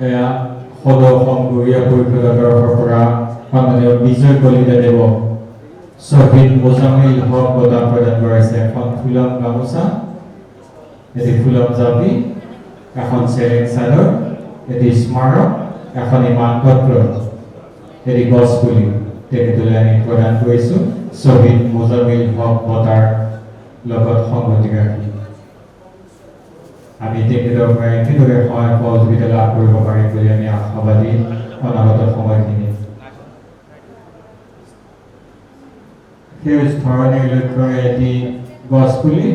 এয়া সদৌ অসম গৰীয়া পৰিষদৰ তৰফৰ পৰা সন্মানীয় বিজয় কলিতাদেৱ শ্বহীদ মোজামিল হক বঁটা প্ৰদান কৰাইছে। এখন ফুলাম গামোচা, এটি ফুলাম জাপি, এখন চেলেং চাদৰ, এটি স্মাৰক, এখনি মানপত্ৰ, এটি গছপুলি তেখেতলৈ আমি প্ৰদান কৰিছোঁ শ্বহীদ মোজামিল হক বঁটাৰ লগত সংগতি ৰাখি। আমি তেখেতৰ পৰা একেদৰে সহায় সহযোগিতা লাভ কৰিব পাৰিম বুলি আমি আশাবাদী অনাগত সময়খিনি। সেউজ ধৰণীৰ লক্ষ্যৰে এটি গছপুলি,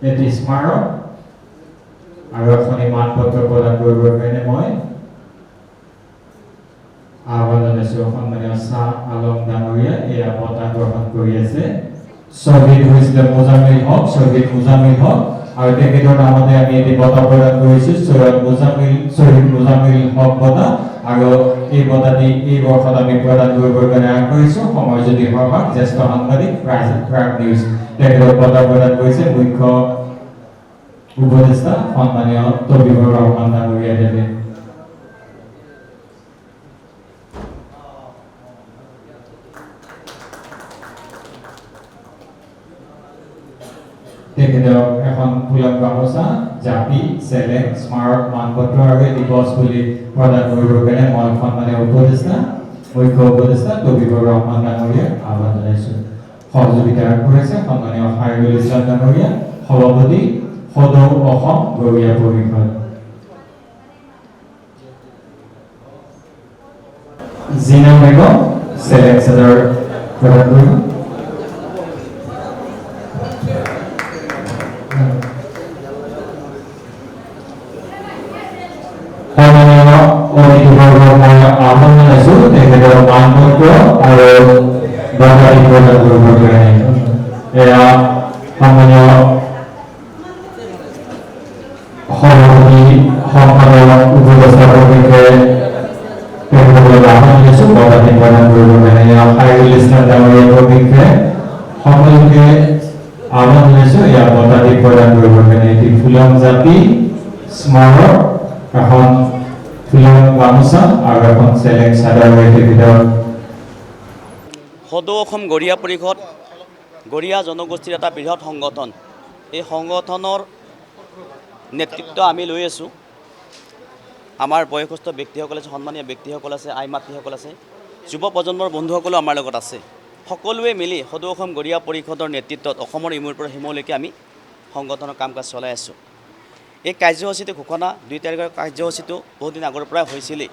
এটি স্মাৰক আৰু এখনি মানপত্ৰ প্ৰদান কৰিবৰ কাৰণে মই আহ্বান জনাইছোঁ। সন্মানীয় শ্বাহ আলম ডাঙৰীয়া এয়া বঁটা গ্ৰহণ কৰি আছে। শ্বহীদ হৈছিলে মোজামিল হক, শ্বহীদ মোজামিল হক, আৰু তেখেতৰ নামতে আমি এটি বঁটা প্ৰদান কৰিছোঁ শ্বহীদ মোজামিল হক বঁটা। আৰু এই বঁটাটি এই বৰ্ষত আমি প্ৰদান কৰিবৰ কাৰণে আগবাঢ়িছোঁ। সময়জ্যোতি সভাক জ্যেষ্ঠ সাংবাদিক প্ৰাগ নিউজ তেখেতক বঁটা প্ৰদান কৰিছে মুখ্য উপদেষ্টা সন্মানীয় তবিবুৰ ৰহমান ডাঙৰীয়া দেৱে। তেখেতক এখন ফুলাম গামোচা, জাপি, চেলেং, স্মাৰক, মানপত্ৰ আৰু এটি গছপুলি প্ৰদান কৰিবৰ কাৰণে মই সন্মানীয় মুখ্য উপদেষ্টা তবিবুৰ ৰহমান ডাঙৰীয়াক আহ্বান জনাইছোঁ। সহযোগিতা আগবঢ়াইছে সন্মানীয় খাইৰুল ইছলাম ডাঙৰীয়া, সভাপতি সদৌ অসম গৰীয়া পৰিষদ। জিনা বেগম চেলেং চাদৰ প্ৰদান কৰিব। আহ্বান জনাইছোঁ তেখেতৰ মানপত্ৰ আৰু বঁটাটি প্ৰদান কৰিবৰ কাৰণে। এয়া সন্মানীয় সভাপতি সম্পাদক উপদেষ্টাৰ পক্ষে তেখেতলৈ আহ্বান জনাইছোঁ বঁটাটি প্ৰদান কৰিবৰ কাৰণে। এয়া খাইৰুল ইছলাম ডাঙৰীয়াৰ পক্ষে সকলোকে আহ্বান জনাইছোঁ এয়া বঁটাটি প্ৰদান কৰিবৰ কাৰণে। এটি ফুলাম জাপি, স্মাৰক, এখন ফুলাম গামোচা আৰু এখন চেলেং চাদৰ তেখেতৰ। সদৌ অসম গৰীয়া পৰিষদ গৰীয়া জনগোষ্ঠীৰ এটা বৃহৎ সংগঠন। এই সংগঠনৰ নেতৃত্ব আমি লৈ আছোঁ। আমাৰ বয়সস্থ ব্যক্তিসকল আছে, সন্মানীয় ব্যক্তিসকল আছে, আই মাতৃসকল আছে, যুৱ প্ৰজন্মৰ বন্ধুসকলো আমাৰ লগত আছে। সকলোৱে মিলি সদৌ অসম গৰীয়া পৰিষদৰ নেতৃত্বত অসমৰ ইমূৰ পৰা সিমূৰলৈকে আমি সংগঠনৰ কাম কাজ চলাই আছোঁ। এই কাৰ্যসূচীটো ঘোষণা 2 তাৰিখৰ কাৰ্যসূচীটো বহুত দিন আগৰ পৰাই হৈছিলেই,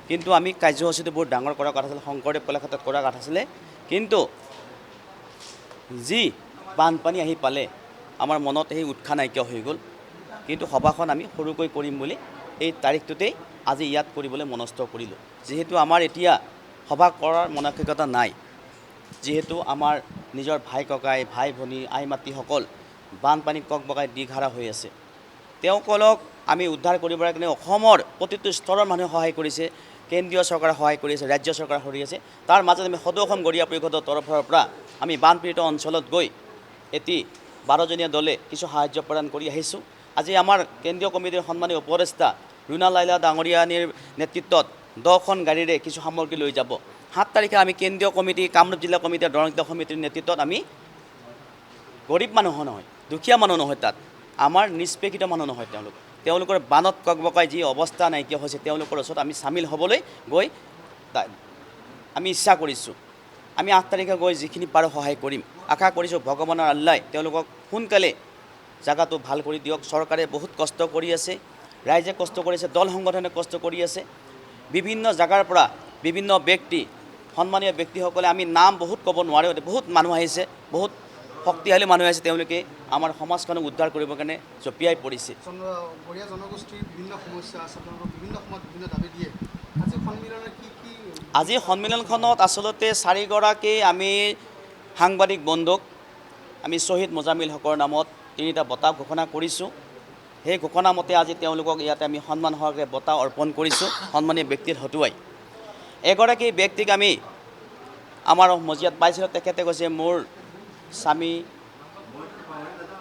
কিন্তু আমি কাৰ্যসূচীটো বহুত ডাঙৰ কৰাৰ কথা আছিলে, শংকৰদেৱ কলাক্ষেত্ৰত কৰাৰ কথা আছিলে। কিন্তু যি বানপানী আহি পালে আমাৰ মনত সেই উৎসাহ নাইকিয়া হৈ গ'ল। কিন্তু সভাখন আমি সৰুকৈ কৰিম বুলি এই তাৰিখটোতেই আজি ইয়াত কৰিবলৈ মনস্থ কৰিলোঁ। যিহেতু আমাৰ এতিয়া সভা কৰাৰ মানসিকতা নাই, যিহেতু আমাৰ নিজৰ ভাই ককাই, ভাই ভনী, আই মাতৃসকল বানপানীত ককবকাই দিঘাৰা হৈ আছে। তেওঁসকলক আমি উদ্ধাৰ কৰিবৰ কাৰণে অসমৰ প্ৰতিটো স্তৰৰ মানুহে সহায় কৰিছে, কেন্দ্ৰীয় চৰকাৰে সহায় কৰিছে, ৰাজ্য চৰকাৰে সহায় কৰিছে। তাৰ মাজত আমি সদৌ অসম গৰীয়া পৰিষদৰ তৰফৰ পৰা আমি বানপীড়িত অঞ্চলত গৈ এটি 12জনীয়া দলে কিছু সাহায্য প্ৰদান কৰি আহিছোঁ। আজি আমাৰ কেন্দ্ৰীয় কমিটিৰ সন্মানীয় উপদেষ্টা ৰুণা লাইলা ডাঙৰীয়ানীৰ নেতৃত্বত 10খন গাড়ীৰে কিছু সামগ্ৰী লৈ যাব। 7 তাৰিখে আমি কেন্দ্ৰীয় কমিটি, কামৰূপ জিলা কমিটি, দৰং জিলা সমিতিৰ নেতৃত্বত আমি গৰীব মানুহ নহয়, দুখীয়া মানুহ নহয়, তাত আমাৰ নিষ্পেষিত মানুহ নহয়, তেওঁলোকৰ বানত ককবকাই যি অৱস্থা নাইকিয়া হৈছে, তেওঁলোকৰ ওচৰত আমি চামিল হ'বলৈ গৈ আমি ইচ্ছা কৰিছোঁ। আমি 8 তাৰিখে গৈ যিখিনি পাৰোঁ সহায় কৰিম। আশা কৰিছোঁ ভগৱানৰ আল্লাই তেওঁলোকক সোনকালে জাগাটো ভাল কৰি দিয়ক। চৰকাৰে বহুত কষ্ট কৰি আছে, ৰাইজে কষ্ট কৰিছে, দল সংগঠনে কষ্ট কৰি আছে। বিভিন্ন জাগাৰ পৰা বিভিন্ন ব্যক্তি, সন্মানীয় ব্যক্তিসকলে, আমি নাম বহুত ক'ব নোৱাৰোঁ, বহুত মানুহ আহিছে, বহুত শক্তিশালী মানুহ আহিছে, তেওঁলোকে আমাৰ সমাজখনক উদ্ধাৰ কৰিবৰ কাৰণে জঁপিয়াই পৰিছে। গৰীয়া জনগোষ্ঠীৰ বিভিন্ন সমস্যা আছে, বিভিন্ন সময়ত বিভিন্ন দাবী দিয়ে। আজি সন্মিলনখনত আচলতে 4গৰাকী আমি সাংবাদিক বন্ধুক আমি শ্বহীদ মোজামিল হকৰ নামত 3টা বঁটা ঘোষণা কৰিছোঁ। সেই ঘোষণা মতে আজি তেওঁলোকক ইয়াতে আমি সন্মান সহকাৰে বঁটা অৰ্পণ কৰিছোঁ, সন্মানীয় ব্যক্তিৰ হতুৱাই। এগৰাকী ব্যক্তিক আমি আমাৰ মজিয়াত পাইছিলোঁ, তেখেতে কৈছে মোৰ স্বামী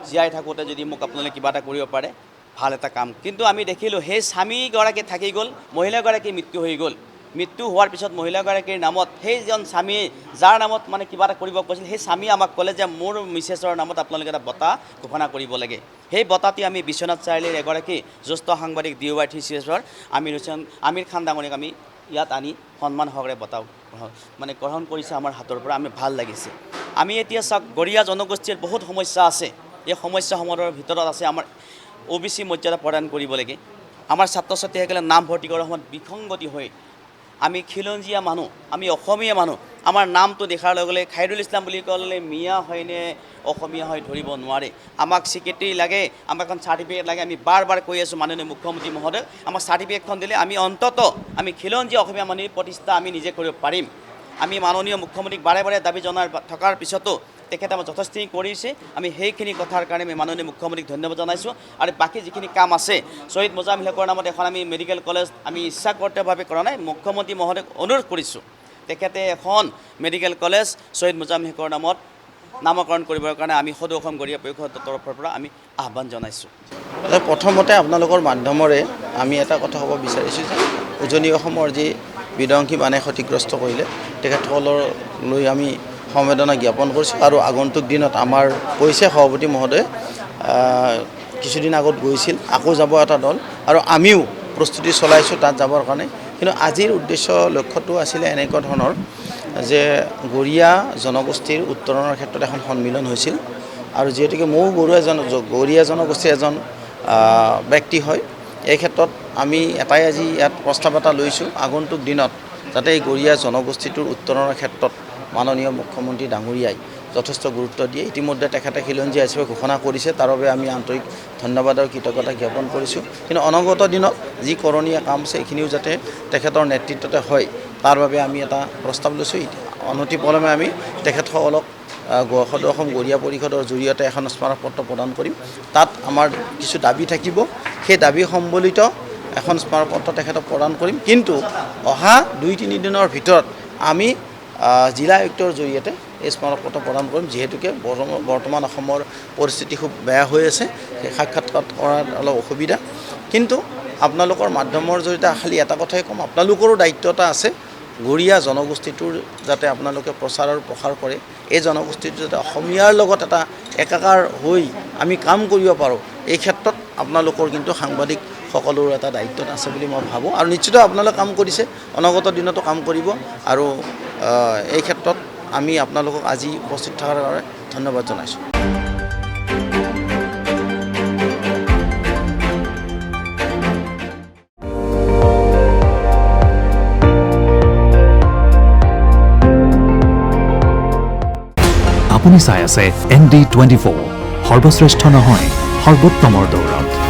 জীয়াই থাকোঁতে যদি মোক আপোনালোকে কিবা এটা কৰিব পাৰে ভাল এটা কাম। কিন্তু আমি দেখিলোঁ সেই স্বামীগৰাকী থাকি গ'ল, মহিলাগৰাকী মৃত্যু হৈ গ'ল। মৃত্যু হোৱাৰ পিছত মহিলাগৰাকীৰ নামত সেইজন স্বামীয়ে যাৰ নামত মানে কিবা এটা কৰিব কৈছিল, সেই স্বামীয়ে আমাক ক'লে যে মোৰ মিছেছৰ নামত আপোনালোকে এটা বঁটা ঘোষণা কৰিব লাগে। সেই বঁটাটি আমি বিশ্বনাথ চাৰিআলিৰ এগৰাকী জ্যেষ্ঠ সাংবাদিক DYT CSৰ আমিৰ খান ডাঙৰীয়াক আমি ইয়াত আনি সন্মান সহকাৰে বঁটা মানে গ্ৰহণ কৰিছে আমাৰ হাতৰ পৰা। আমি ভাল লাগিছে। আমি এতিয়া চাওক, গৰীয়া জনগোষ্ঠীৰ বহুত সমস্যা আছে। এই সমস্যাসমূহৰ ভিতৰত আছে আমাৰ OBC মৰ্যাদা প্ৰদান কৰিব লাগে। আমাৰ ছাত্ৰ ছাত্ৰীসকলে নামভৰ্তি কৰাৰ সময়ত বিসংগতি হৈ আমি খিলঞ্জীয়া মানুহ, আমি অসমীয়া মানুহ, আমাৰ নামটো দেখাৰ লগে লগে খাইৰুল ইছলাম বুলি ক'লে মিয়া হয়নে অসমীয়া হয় ধৰিব নোৱাৰে। আমাক স্বীকৃতি লাগে, আমাক এখন চাৰ্টিফিকেট লাগে। আমি বাৰ বাৰ কৈ আছোঁ মাননীয় মুখ্যমন্ত্ৰী মহোদয়, আমাক চাৰ্টিফিকেটখন দিলে আমি অন্ততঃ আমি খিলঞ্জীয়া অসমীয়া মানুহৰ প্ৰতিষ্ঠা আমি নিজে কৰিব পাৰিম। আমি মাননীয় মুখ্যমন্ত্ৰীক বাৰে বাৰে দাবী জনাই থকাৰ পিছতো তেখেতে আমাক যথেষ্টখিনি কৰিছে। আমি সেইখিনি কথাৰ কাৰণে আমি মাননীয় মুখ্যমন্ত্ৰীক ধন্যবাদ জনাইছোঁ। আৰু বাকী যিখিনি কাম আছে, শ্বহীদ মোজামিল হকৰ নামত এখন আমি মেডিকেল কলেজ আমি ইচ্ছাকৰ্তভাৱে কৰা নাই, মুখ্যমন্ত্ৰী মহোদয়ক অনুৰোধ কৰিছোঁ তেখেতে এখন মেডিকেল কলেজ শ্বহীদ মোজামিল হকৰ নামত নামকৰণ কৰিবৰ কাৰণে আমি সদৌ অসম গৰীয়া পৰিষদৰ তৰফৰ পৰা আমি আহ্বান জনাইছোঁ। প্ৰথমতে আপোনালোকৰ মাধ্যমেৰে আমি এটা কথা ক'ব বিচাৰিছোঁ যে উজনি অসমৰ যি বিধ্বংসী বানে ক্ষতিগ্ৰস্ত কৰিলে তেখেতসকলৰ লৈ আমি সমবেদনা জ্ঞাপন কৰিছোঁ। আৰু আগন্তুক দিনত আমাৰ কৈছে সভাপতি মহোদয়ে কিছুদিন আগত গৈছিল, আকৌ যাব এটা দল, আৰু আমিও প্ৰস্তুতি চলাইছোঁ তাত যাবৰ কাৰণে। কিন্তু আজিৰ উদ্দেশ্য লক্ষ্যটো আছিলে এনেকুৱা ধৰণৰ যে গৰীয়া জনগোষ্ঠীৰ উত্তৰণৰ ক্ষেত্ৰত এখন সন্মিলন হৈছিল। আৰু যিহেতুকে ময়ো গৰীয়া জনগোষ্ঠীৰ এজন ব্যক্তি হয়, এই ক্ষেত্ৰত আমি এটাই আজি ইয়াত প্ৰস্তাৱ এটা লৈছোঁ, আগন্তুক দিনত যাতে এই গৰীয়া জনগোষ্ঠীটোৰ উত্তৰণৰ ক্ষেত্ৰত মাননীয় মুখ্যমন্ত্ৰী ডাঙৰীয়াই যথেষ্ট গুৰুত্ব দিয়ে। ইতিমধ্যে তেখেতে খিলঞ্জীয়া হিচাপে ঘোষণা কৰিছে, তাৰ বাবে আমি আন্তৰিক ধন্যবাদ আৰু কৃতজ্ঞতা জ্ঞাপন কৰিছোঁ। কিন্তু অনাগত দিনত যি কৰণীয় কাম আছে এইখিনিও যাতে তেখেতৰ নেতৃত্বতে হয়, তাৰ বাবে আমি এটা প্ৰস্তাৱ লৈছোঁ। অনতিপলমে আমি তেখেতসকলক সদৌ অসম গৰীয়া পৰিষদৰ জৰিয়তে এখন স্মাৰকপত্ৰ প্ৰদান কৰিম। তাত আমাৰ কিছু দাবী থাকিব, সেই দাবী সম্বলিত এখন স্মাৰকপত্ৰ তেখেতক প্ৰদান কৰিম। কিন্তু অহা 2-3 দিনৰ ভিতৰত আমি জিলা আয়ুক্তৰ জৰিয়তে এই স্মাৰকপত্ৰ প্ৰদান কৰিম। যিহেতুকে বৰ্তমান অসমৰ পৰিস্থিতি খুব বেয়া হৈ আছে, সেই সাক্ষাৎকাৰ কৰাত অলপ অসুবিধা। কিন্তু আপোনালোকৰ মাধ্যমৰ জৰিয়তে খালি এটা কথাই ক'ম, আপোনালোকৰো দায়িত্ব এটা আছে, গৰীয়া জনগোষ্ঠীটোৰ যাতে আপোনালোকে প্ৰচাৰ আৰু প্ৰসাৰ কৰে। এই জনগোষ্ঠীটো যাতে অসমীয়াৰ লগত এটা একাকাৰ হৈ আমি কাম কৰিব পাৰোঁ, এই ক্ষেত্ৰত আপোনালোকৰ কিন্তু সাংবাদিক সকলোৰ এটা দায়িত্ব আছে বুলি মই ভাবোঁ। আৰু নিশ্চিত আপোনালোকে কাম কৰিছে, অনাগত দিনতো কাম কৰিব। আৰু এই ক্ষেত্ৰত আমি আপোনালোকক আজি উপস্থিত থকাৰ কাৰণে ধন্যবাদ জনাইছোঁ। আপুনি চাই আছে ND24, সৰ্বশ্ৰেষ্ঠ নহয় সৰ্বোত্তমৰ দৌৰত।